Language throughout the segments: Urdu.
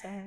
Sahar.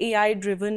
AI driven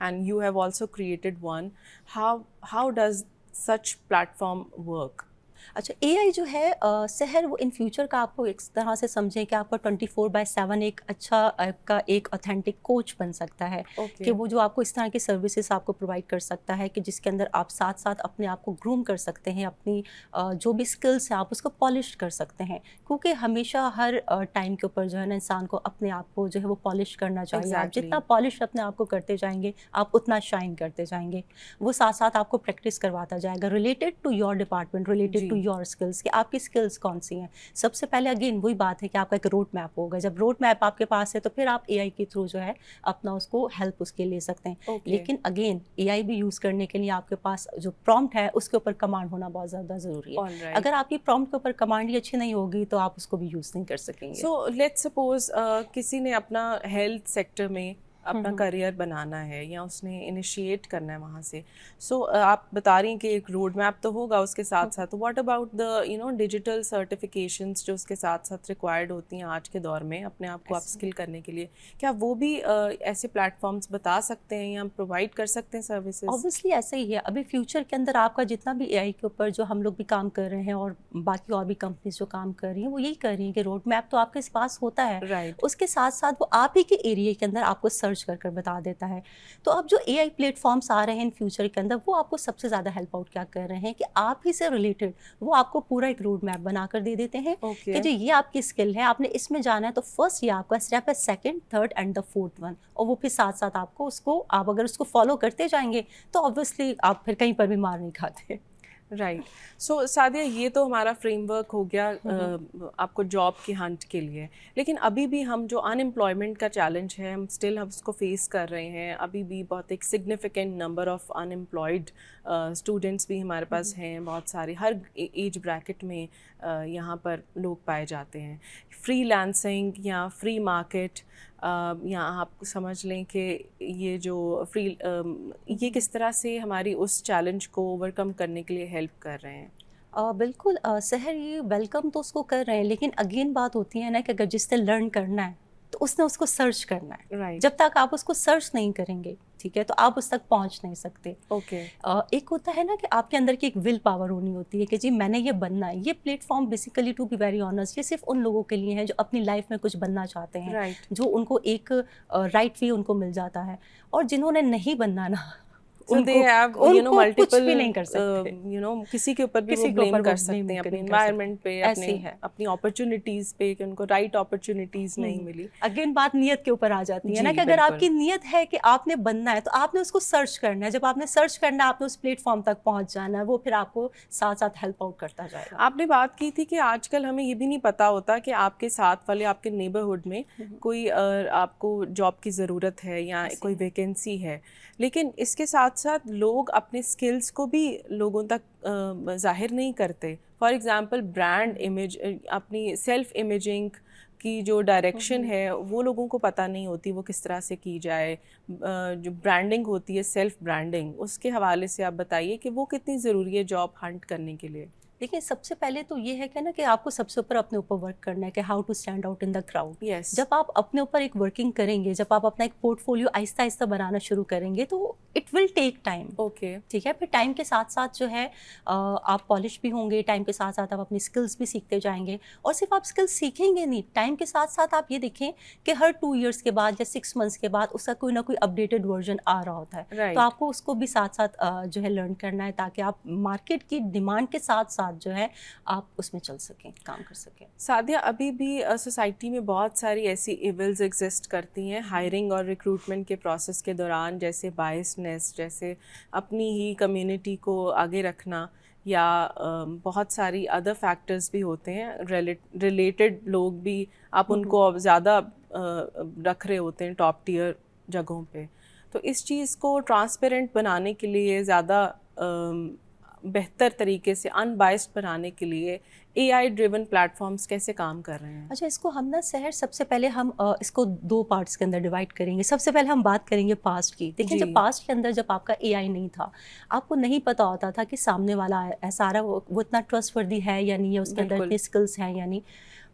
and you have also created one, how does such platform work? اچھا AI جو ہے سحر وہ ان فیوچر کا آپ کو اس طرح سے سمجھیں کہ آپ کا 24/7 ایک اچھا آپ کا ایک اوتھینٹک کوچ بن سکتا ہے کہ وہ جو آپ کو اس طرح کی سروسز آپ کو پرووائڈ کر سکتا ہے کہ جس کے اندر آپ ساتھ ساتھ اپنے آپ کو گروم کر سکتے ہیں، اپنی جو بھی اسکلس ہیں آپ اس کو پالش کر سکتے ہیں، کیونکہ ہمیشہ ہر ٹائم کے اوپر جو ہے نا انسان کو اپنے آپ کو جو ہے وہ پالش کرنا چاہیے. آپ جتنا پالش اپنے آپ کو کرتے جائیں گے آپ اتنا شائن کرتے جائیں گے. وہ ساتھ ساتھ آپ کو پریکٹس کرواتا جائے گا related to your department, related to your skills کہ آپ کی اسکلس کون سی ہیں. سب سے پہلے اگین وہی بات ہے کہ آپ کا ایک روڈ میپ ہوگا. جب روڈ میپ آپ کے پاس ہے تو پھر آپ AI کے تھرو جو ہے اپنا اس کو ہیلپ اس کے لے سکتے ہیں. لیکن اگین AI بھی یوز کرنے کے لیے آپ کے پاس جو پرومپٹ ہے اس کے اوپر کمانڈ ہونا بہت زیادہ ضروری ہے. اگر آپ کی پرومپٹ کے اوپر کمانڈ ہی اچھی نہیں ہوگی تو آپ اس کو بھی یوز نہیں کر سکیں گے. سو لیٹس سپوز کسی نے اپنا ہیلتھ سیکٹر میں اپنا کریئر بنانا ہے یا اس نے انیشیٹ کرنا ہے وہاں سے. سو آپ بتا رہی ہیں کہ ایک روڈ میپ تو ہوگا اس کے ساتھ ساتھ. What about the digital certifications جو اس کے ساتھ ساتھ ریکوائرڈ ہوتی ہیں آج کے دور میں اپنے آپ کو اپ اسکل کرنے کے لیے؟ کیا وہ بھی ایسے پلیٹ فارمس بتا سکتے ہیں یا پرووائڈ کر سکتے ہیں سروسز؟ اوبویسلی ایسا ہی ہے. ابھی فیوچر کے اندر آپ کا جتنا بھی AI کے اوپر جو ہم لوگ بھی کام کر رہے ہیں اور باقی اور بھی کمپنیز جو کام کر رہی ہیں وہ یہی کر رہی ہیں کہ روڈ میپ تو آپ کے پاس ہوتا ہے، اس کے ساتھ ساتھ وہ آپ ہی کے ایریے کے اندر آپ کو سرچ کر بتا دیتا ہے. تو اب جو AI پلیٹ فارمس آ رہے ہیں ان فیوچر کے اندر وہ آپ کو سب سے زیادہ ہیلپ آؤٹ کیا کر رہے ہیں کہ آپ ہی سے ریلیٹڈ وہ آپ کو پورا ایک روڈ میپ بنا کر دے دیتے ہیں کہ جی یہ آپ کی اسکل ہے، آپ نے اس میں جانا ہے تو فرسٹ یہ آپ کا اسٹیپ ہے، second, third and the fourth one. اور وہ پھر ساتھ ساتھ آپ کو اس کو آپ اگر اس کو فالو کرتے جائیں گے تو obviously آپ پھر کہیں پر بھی مار نہیں کھاتے. رائٹ. سو سعدیہ یہ تو ہمارا فریم ورک ہو گیا آپ کو جاب کی ہنٹ کے لیے. لیکن ابھی بھی ہم جو ان امپلائمنٹ کا چیلنج ہے ہم اسٹل ہم اس کو فیس کر رہے ہیں. ابھی بھی بہت ایک significant number of unemployed students بھی ہمارے پاس ہیں. بہت سارے ہر ایج بریکٹ میں یہاں پر لوگ پائے جاتے ہیں. فری لانسنگ یا فری مارکیٹ یا آپ سمجھ لیں کہ یہ جو یہ کس طرح سے ہماری اس چیلنج کو اوور کم کرنے کے لیے ہیلپ کر رہے ہیں؟ بالکل سحر یہ ویلکم تو اس کو کر رہے ہیں، لیکن اگین بات ہوتی ہے نا کہ اگر جس نے لرن کرنا ہے تو اس نے اس کو سرچ کرنا ہے. جب تک آپ اس کو سرچ نہیں کریں گے ٹھیک ہے تو آپ اس تک پہنچ نہیں سکتے. ایک ہوتا ہے نا کہ آپ کے اندر کی ایک ول پاور ہونی ہوتی ہے کہ جی میں نے یہ بننا ہے. یہ platform basically to be very honest یہ صرف ان لوگوں کے لیے ہیں جو اپنی لائف میں کچھ بننا چاہتے ہیں، جو ان کو ایک رائٹ وے ان کو مل جاتا ہے. اور جنہوں نے نہیں بننا نا کچھ بھی نہیں کر سکتے، کسی کے اوپر بھی وہ بلیم کر سکتے ہیں، اپنے انوائرمنٹ پہ، اپنی اپرچونیٹیز پہ کہ ان کو رائٹ اپرچونیٹیز نہیں ملی. اگین بات نیت کے اوپر آ جاتی ہے نا کہ اگر آپ کی نیت ہے کہ آپ نے بننا ہے تو آپ نے اس کو سرچ کرنا ہے. جب آپ نے سرچ کرنا ہے آپ نے اس پلیٹ فارم تک پہنچ جانا ہے، وہ پھر آپ کو ساتھ ساتھ ہیلپ آؤٹ کرتا جائے گا. آپ نے بات کی تھی کہ آج کل ہمیں یہ بھی نہیں پتا ہوتا کہ آپ کے ساتھ والے آپ کے نیبرہڈ میں کوئی آپ کو جاب کی ضرورت ہے یا کوئی ویکینسی ہے. لیکن اس کے ساتھ ساتھ لوگ اپنے اسکلس کو بھی لوگوں تک ظاہر نہیں کرتے. فار ایگزامپل برانڈ امیج، اپنی سیلف امیجنگ کی جو ڈائریکشن ہے وہ لوگوں کو پتہ نہیں ہوتی وہ کس طرح سے کی جائے. جو برانڈنگ ہوتی ہے سیلف برانڈنگ، اس کے حوالے سے آپ بتائیے کہ وہ کتنی ضروری ہے جاب ہنٹ کرنے کے لیے. دیکھیے سب سے پہلے تو یہ ہے کہ نا کہ آپ کو سب سے اوپر اپنے اوپر ورک کرنا ہے کہ how to stand out in the crowd. جب آپ اپنے اوپر ایک ورکنگ کریں گے، جب آپ اپنا ایک پورٹ فولیو آہستہ آہستہ بنانا شروع کریں گے تو اٹ ول ٹیک ٹائم. ٹھیک ہے. پھر ٹائم کے ساتھ ساتھ جو ہے آپ پالش بھی ہوں گے، ٹائم کے ساتھ ساتھ آپ اپنی اسکلس بھی سیکھتے جائیں گے. اور صرف آپ اسکلس سیکھیں گے نہیں، ٹائم کے ساتھ ساتھ آپ یہ دیکھیں کہ ہر 2 ایئرس کے بعد یا 6 منتھس کے بعد اس کا کوئی نہ کوئی اپڈیٹڈ ورژن آ رہا ہوتا ہے. تو آپ کو اس کو بھی ساتھ ساتھ جو ہے لرن کرنا ہے تاکہ آپ مارکیٹ کی ڈیمانڈ کے ساتھ ساتھ جو ہے آپ اس میں چل سکیں، کام کر سکیں. سعدیہ ابھی بھی سوسائٹی میں بہت ساری ایسی ایولز ایگزسٹ کرتی ہیں ہائرنگ اور ریکروٹمنٹ کے پروسیس کے دوران، جیسے بائسنس، جیسے اپنی ہی کمیونٹی کو آگے رکھنا، یا بہت ساری ادر فیکٹرز بھی ہوتے ہیں ریلیٹڈ لوگ بھی آپ ان کو زیادہ رکھ رہے ہوتے ہیں ٹاپ ٹیئر جگہوں پہ. تو اس چیز کو ٹرانسپیرنٹ بنانے کے لیے، زیادہ بہتر طریقے سے ان بائسڈ بنانے کے لیے AI ڈریون پلیٹ فارمز کیسے کام کر رہے ہیں؟ اچھا، اس کو ہم نا سحر سب سے پہلے ہم اس کو 2 پارٹس کے اندر ڈیوائڈ کریں گے. سب سے پہلے ہم بات کریں گے پاسٹ کی. دیکھیں جب پاسٹ کے اندر جب آپ کا AI نہیں تھا، آپ کو نہیں پتا ہوتا تھا کہ سامنے والا ایسا آ رہا ہے وہ اتنا ٹرسٹ وردی ہے یا نہیں، یا اس کے اندر اتنے اسکلس ہیں یا نہیں.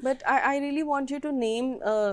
But I really want you to name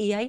AI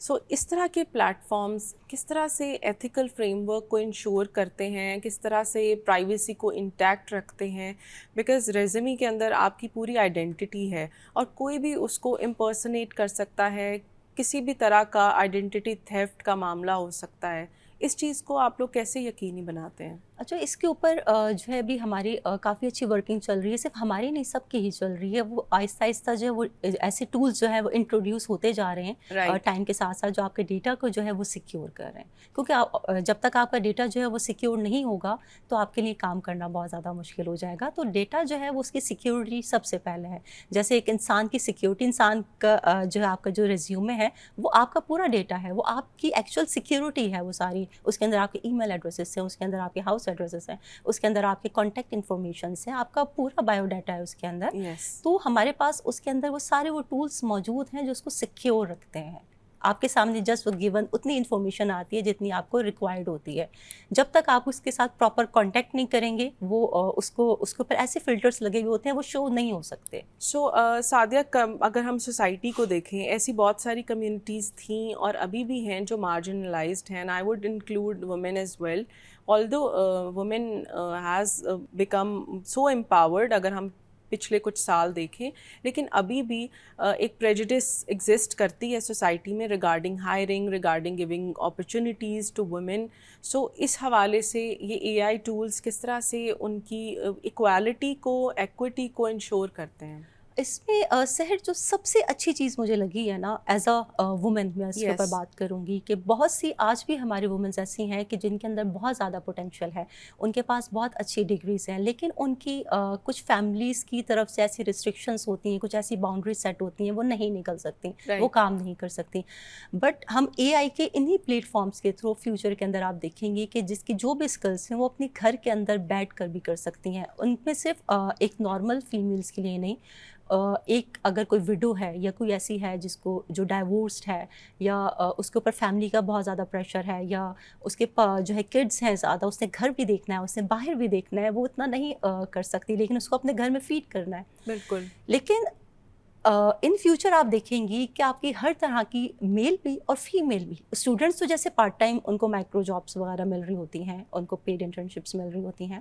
سو اس طرح کے پلیٹ فارمز کس طرح سے ایتھیکل فریم ورک کو انشور کرتے ہیں, کس طرح سے پرائیویسی کو انٹیکٹ رکھتے ہیں, بیکاز ریزیومے کے اندر آپ کی پوری آئیڈینٹی ہے اور کوئی بھی اس کو امپرسنیٹ کر سکتا ہے, کسی بھی طرح کا آئیڈینٹی تھیفٹ کا معاملہ ہو سکتا ہے. اس چیز کو آپ لوگ کیسے یقینی بناتے ہیں؟ اچھا, اس کے اوپر جو ہے ابھی ہماری کافی اچھی ورکنگ چل رہی ہے, صرف ہماری نہیں سب کی ہی چل رہی ہے. وہ آہستہ آہستہ جو ہے وہ ایسے ٹولز جو ہے وہ انٹروڈیوس ہوتے جا رہے ہیں ٹائم کے ساتھ ساتھ, جو آپ کے ڈیٹا کو جو ہے وہ سیکیور کر رہے ہیں, کیونکہ جب تک آپ کا ڈیٹا جو ہے وہ سیکیور نہیں ہوگا تو آپ کے لیے کام کرنا بہت زیادہ مشکل ہو جائے گا. تو ڈیٹا جو ہے وہ اس کی سیکیورٹی سب سے پہلے ہے. جیسے ایک انسان کی سیکیورٹی, انسان کا جو ہے آپ کا جو ریزیومے ہے وہ آپ کا پورا ڈیٹا ہے, وہ آپ کی ایکچوئل سیکیورٹی ہے وہ ساری. اس کے اندر آپ کے ای میل ایڈریسز ہیں, اس کے اندر آپ کے ہاؤس ایڈریسز ہیں, اس کے اندر آپ کے کانٹیکٹ انفارمیشنس ہیں, آپ کا پورا بایو ڈاٹا ہے اس کے اندر. تو ہمارے پاس اس کے اندر وہ سارے وہ ٹولس موجود ہیں جو اس کو سیکیور رکھتے ہیں. آپ کے سامنے جسٹ وہ گیون اتنی انفارمیشن آتی ہے جتنی آپ کو ریکوائرڈ ہوتی ہے. جب تک آپ اس کے ساتھ پراپر کانٹیکٹ نہیں کریں گے, وہ اس کے اوپر ایسے فلٹرس لگے ہوئے ہوتے ہیں, وہ شو نہیں ہو سکتے. سو سعدیہ, اگر ہم سوسائٹی کو دیکھیں, ایسی بہت ساری کمیونٹیز تھیں اور ابھی بھی ہیں جو مارجنلائزڈ ہیں. I would include women as well, although women has become so empowered اگر ہم پچھلے کچھ سال دیکھیں, لیکن ابھی بھی ایک پریجڈس ایگزسٹ کرتی ہے سوسائٹی میں regarding hiring, regarding giving opportunities to women. So اس حوالے سے یہ اے آئی ٹولس کس طرح سے ان کی ایکوالٹی کو, ایکوٹی کو انشور کرتے ہیں؟ اس میں سحر جو سب سے اچھی چیز مجھے لگی ہے نا, ایز اے وومن میں اس کے اوپر بات کروں گی, کہ بہت سی آج بھی ہماری وومنس ایسی ہیں کہ جن کے اندر بہت زیادہ پوٹینشیل ہے, ان کے پاس بہت اچھی ڈگریز ہیں, لیکن ان کی کچھ فیملیز کی طرف سے ایسی ریسٹرکشنس ہوتی ہیں, کچھ ایسی باؤنڈریز سیٹ ہوتی ہیں, وہ نہیں نکل سکتی, وہ کام نہیں کر سکتی. بٹ ہم اے آئی کے انہی پلیٹ فارمس کے تھرو فیوچر کے اندر آپ دیکھیں گے کہ جس کی جو بھی اسکلس ہیں وہ اپنے گھر کے اندر بیٹھ کر بھی کر سکتی ہیں. ان میں صرف ایک نارمل فیمیلس کے لیے نہیں, ایک اگر کوئی وڈو ہے یا کوئی ایسی ہے جس کو جو ڈائیورسڈ ہے, یا اس کے اوپر فیملی کا بہت زیادہ پریشر ہے, یا اس کے جو ہے کڈس ہیں زیادہ, اس نے گھر بھی دیکھنا ہے, اس نے باہر بھی دیکھنا ہے, وہ اتنا نہیں کر سکتی, لیکن اس کو اپنے گھر میں فیڈ کرنا ہے. بالکل. لیکن ان فیوچر آپ دیکھیں گی کہ آپ کی ہر طرح کی میل بھی اور فیمیل بھی اسٹوڈنٹس, تو جیسے پارٹ ٹائم ان کو مائکرو جابس وغیرہ مل رہی ہوتی ہیں, ان کو پیڈ انٹرنشپس مل رہی ہوتی ہیں.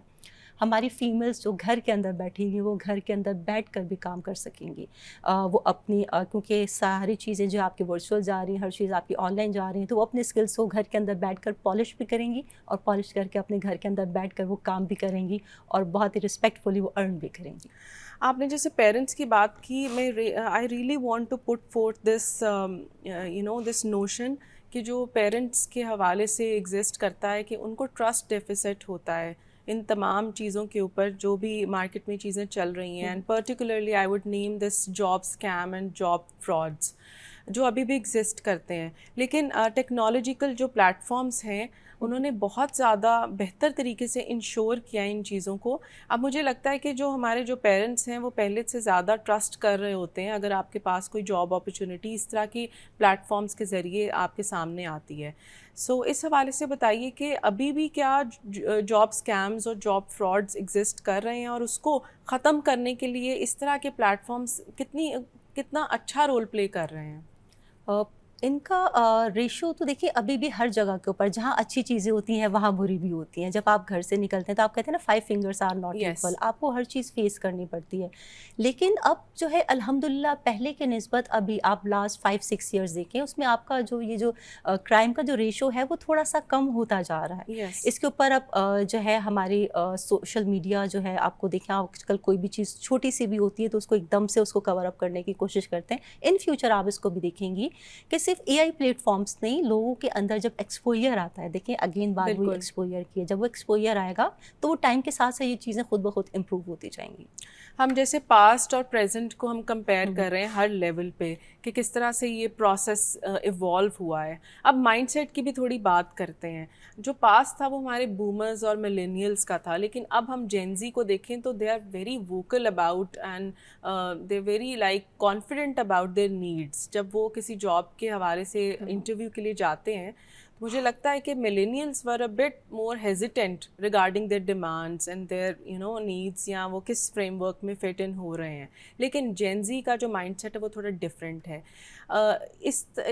ہماری فیمیلز جو گھر کے اندر بیٹھی ہیں وہ گھر کے اندر بیٹھ کر بھی کام کر سکیں گی. وہ اپنی کیونکہ ساری چیزیں جو آپ کی ورچوئل جا رہی ہیں, ہر چیز آپ کی آن لائن جا رہی ہیں, تو وہ اپنے اسکلس کو گھر کے اندر بیٹھ کر پالش بھی کریں گی, اور پالش کر کے اپنے گھر کے اندر بیٹھ کر وہ کام بھی کریں گی, اور بہت ہی رسپیکٹفلی وہ ارن بھی کریں گی. آپ نے جیسے پیرنٹس کی بات کی, میں I really want to put forth this notion کہ جو پیرنٹس کے حوالے سے ایگزسٹ کرتا ہے کہ ان کو ٹرسٹ ڈیفیسٹ ہوتا ہے ان تمام چیزوں کے اوپر جو بھی مارکیٹ میں چیزیں چل رہی ہیں. And particularly I would name this job scheme and job frauds جو ابھی بھی ایگزسٹ کرتے ہیں. لیکن ٹیکنالوجیکل جو پلیٹ فارمس ہیں انہوں نے بہت زیادہ بہتر طریقے سے انشور کیا ان چیزوں کو. اب مجھے لگتا ہے کہ جو ہمارے جو پیرنٹس ہیں وہ پہلے سے زیادہ ٹرسٹ کر رہے ہوتے ہیں اگر آپ کے پاس کوئی جاب اپرچونیٹی اس طرح کی پلیٹ فارمس کے ذریعے آپ کے سامنے آتی ہے. سو اس حوالے سے بتائیے کہ ابھی بھی کیا جاب اسکیمز اور جاب فراڈز ایگزسٹ کر رہے ہیں, اور اس کو ختم کرنے کے لیے اس طرح کے پلیٹ فارمس کتنا اچھا رول پلے کر رہے ہیں؟ ان کا ریشو تو دیکھیے ابھی بھی ہر جگہ کے اوپر جہاں اچھی چیزیں ہوتی ہیں وہاں بری بھی ہوتی ہیں. جب آپ گھر سے نکلتے ہیں تو آپ کہتے ہیں نا 5 fingers are not equal, آپ کو ہر چیز فیس کرنی پڑتی ہے. لیکن اب جو ہے الحمدللہ پہلے کے نسبت ابھی آپ لاسٹ 5-6 years دیکھیں, اس میں آپ کا جو یہ جو کرائم کا جو ریشو ہے وہ تھوڑا سا کم ہوتا جا رہا ہے. اس کے اوپر اب جو ہے ہماری سوشل میڈیا جو ہے, آپ کو دیکھیں آج کل کوئی بھی چیز چھوٹی سی بھی ہوتی ہے تو اس کو ایک دم سے اس کو کور اپ کرنے کی کوشش کرتے ہیں. ان فیوچر آپ اس کو بھی دیکھیں گی کہ صرف اے آئی پلیٹ فارمس نہیں, لوگوں کے اندر جب ایکسپوئر آتا ہے, دیکھیں اگین بات وہی ایکسپوئر کی ہے, جب وہ ایکسپوئر آئے گا تو وہ ٹائم کے ساتھ سے یہ چیزیں خود بخود امپروو ہوتی جائیں گی. ہم جیسے پاسٹ اور پریزنٹ کو ہم کمپیئر کر رہے ہیں ہر لیول پہ کہ کس طرح سے یہ پروسیس ایوالو ہوا ہے. اب مائنڈ سیٹ کی بھی تھوڑی بات کرتے ہیں. جو پاسٹ تھا وہ ہمارے بومرز اور ملینیلس کا تھا, لیکن اب ہم جین زی کو دیکھیں تو they are very vocal about and they very like confident about their needs. جب وہ کسی جاب کے حوالے سے انٹرویو کے لیے جاتے ہیں مجھے لگتا ہے کہ millennials were a bit more hesitant regarding their demands and their needs, یا وہ کس فریم ورک میں فٹ ان ہو رہے ہیں. لیکن جین زی کا جو مائنڈ سیٹ ہے وہ تھوڑا ڈفرینٹ ہے.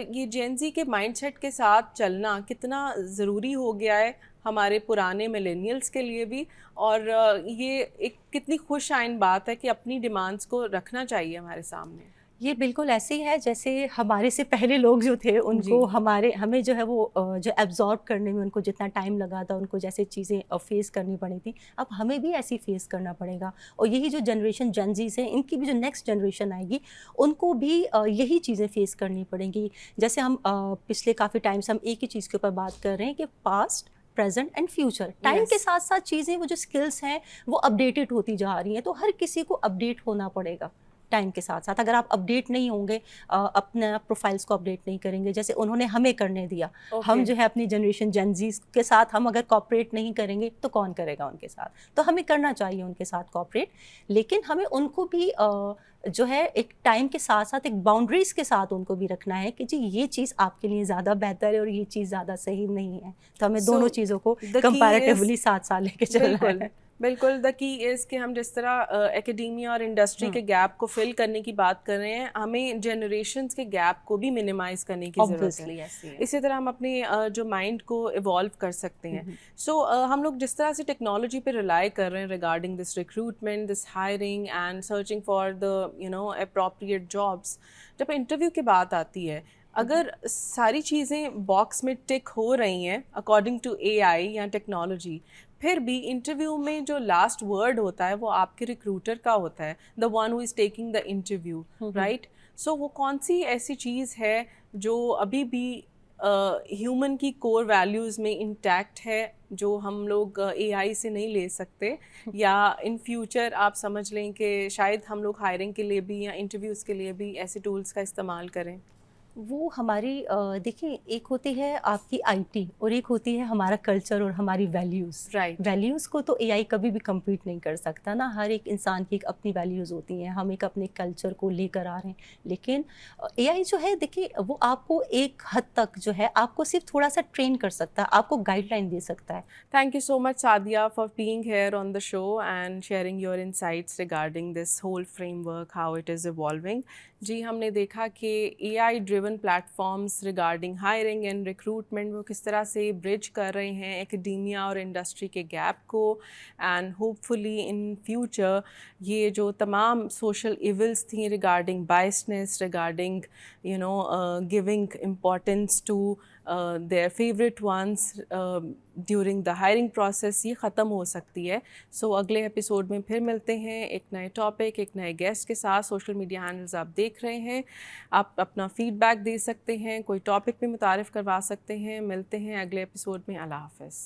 یہ جین زی کے مائنڈ سیٹ کے ساتھ چلنا کتنا ضروری ہو گیا ہے ہمارے پرانے ملینیلس کے لیے بھی، اور یہ ایک کتنی خوش آئند بات ہے کہ اپنی ڈیمانڈس کو رکھنا چاہیے ہمارے سامنے. یہ بالکل ایسے ہی ہے جیسے ہمارے سے پہلے لوگ جو تھے ان کو ہمیں جو ہے وہ جو ایبزارب کرنے میں ان کو جتنا ٹائم لگا تھا، ان کو جیسے چیزیں فیس کرنی پڑی تھی، اب ہمیں بھی ایسی فیس کرنا پڑے گا. اور یہی جو جنریشن جن زیز ہیں، ان کی بھی جو نیکسٹ جنریشن آئے گی ان کو بھی یہی چیزیں فیس کرنی پڑیں گی. جیسے ہم پچھلے کافی ٹائم سے ہم ایک ہی چیز کے اوپر بات کر رہے ہیں کہ past, present and future. Time کے ساتھ ساتھ چیزیں، وہ جو اسکلس ہیں وہ اپڈیٹڈ ہوتی جا رہی ہیں، تو ہر کسی کو اپڈیٹ ہونا پڑے گا ٹائم کے ساتھ ساتھ. اگر آپ اپڈیٹ نہیں ہوں گے، اپنے پروفائلس کو اپڈیٹ نہیں کریں گے جیسے انہوں نے ہمیں کرنے دیا، ہم جو ہے اپنی جنریشن جن زیز کے ساتھ ہم اگر کوآپریٹ نہیں کریں گے تو کون کرے گا ان کے ساتھ؟ تو ہمیں کرنا چاہیے ان کے ساتھ کوآپریٹ، لیکن ہمیں ان کو بھی جو ہے ایک ٹائم کے ساتھ ساتھ ایک باؤنڈریز کے ساتھ ان کو بھی رکھنا ہے کہ جی یہ چیز آپ کے لیے زیادہ بہتر ہے اور یہ چیز زیادہ صحیح نہیں ہے. تو ہمیں دونوں چیزوں کو کمپیریٹیولی ساتھ ساتھ لے کے چلنا ہے. بالکل. دا کی از کہ ہم جس طرح ایکیڈیمیا اور انڈسٹری کے گیپ کو فل کرنے کی بات کر رہے ہیں، ہمیں جنریشنز کے گیپ کو بھی منیمائز کرنے کی ضرورت ہے. اسی طرح ہم اپنے جو مائنڈ کو ایوالو کر سکتے ہیں. سو ہم لوگ جس طرح سے ٹیکنالوجی پہ ریلائی کر رہے ہیں regarding this recruitment, this hiring and searching for the appropriate jobs, جب انٹرویو کی بات آتی ہے، اگر ساری چیزیں باکس میں ٹک ہو رہی ہیں اکارڈنگ ٹو اے آئی یا ٹیکنالوجی، پھر بھی انٹرویو میں جو لاسٹ ورڈ ہوتا ہے وہ آپ کے ریکروٹر کا ہوتا ہے، the one who is taking the interview, right? So وہ کون سی ایسی چیز ہے جو ابھی بھی ہیومن کی کور ویلیوز میں انٹیکٹ ہے، جو ہم لوگ اے آئی سے نہیں لے سکتے، یا ان فیوچر آپ سمجھ لیں کہ شاید ہم لوگ ہائرنگ کے لیے بھی یا انٹرویوز کے لیے بھی ایسے ٹولس کا استعمال کریں؟ وہ ہماری دیکھیں، ایک ہوتی ہے آپ کی آئی ٹی اور ایک ہوتی ہے ہمارا کلچر اور ہماری ویلیوز. ویلیوز کو تو اے آئی کبھی بھی کمپیٹ نہیں کر سکتا نا. ہر ایک انسان کی ایک اپنی ویلیوز ہوتی ہیں، ہم ایک اپنے کلچر کو لے کر آ رہے ہیں. لیکن اے آئی جو ہے دیکھیں، وہ آپ کو ایک حد تک جو ہے آپ کو صرف تھوڑا سا ٹرین کر سکتا ہے، آپ کو گائیڈ لائن دے سکتا ہے. Thank you so much, Sadia, for being here on the show and sharing your insights regarding this whole framework, how it is evolving. جی، ہم نے دیکھا کہ A I driven platforms regarding hiring and recruitment وہ کس طرح سے برج کر رہے ہیں ایکیڈیمیا اور انڈسٹری کے گیپ کو، and hopefully in future یہ جو تمام سوشل ایولس تھیں regarding biasness, regarding giving importance to their favorite ones during the hiring process، یہ ختم ہو سکتی ہے. سو اگلے ایپیسوڈ میں پھر ملتے ہیں ایک نئے ٹاپک، ایک نئے گیسٹ کے ساتھ. سوشل میڈیا ہینڈلز آپ دیکھ رہے ہیں، آپ اپنا فیڈ بیک دے سکتے ہیں، کوئی ٹاپک بھی متعارف کروا سکتے ہیں. ملتے ہیں اگلے ایپیسوڈ میں. اللہ حافظ.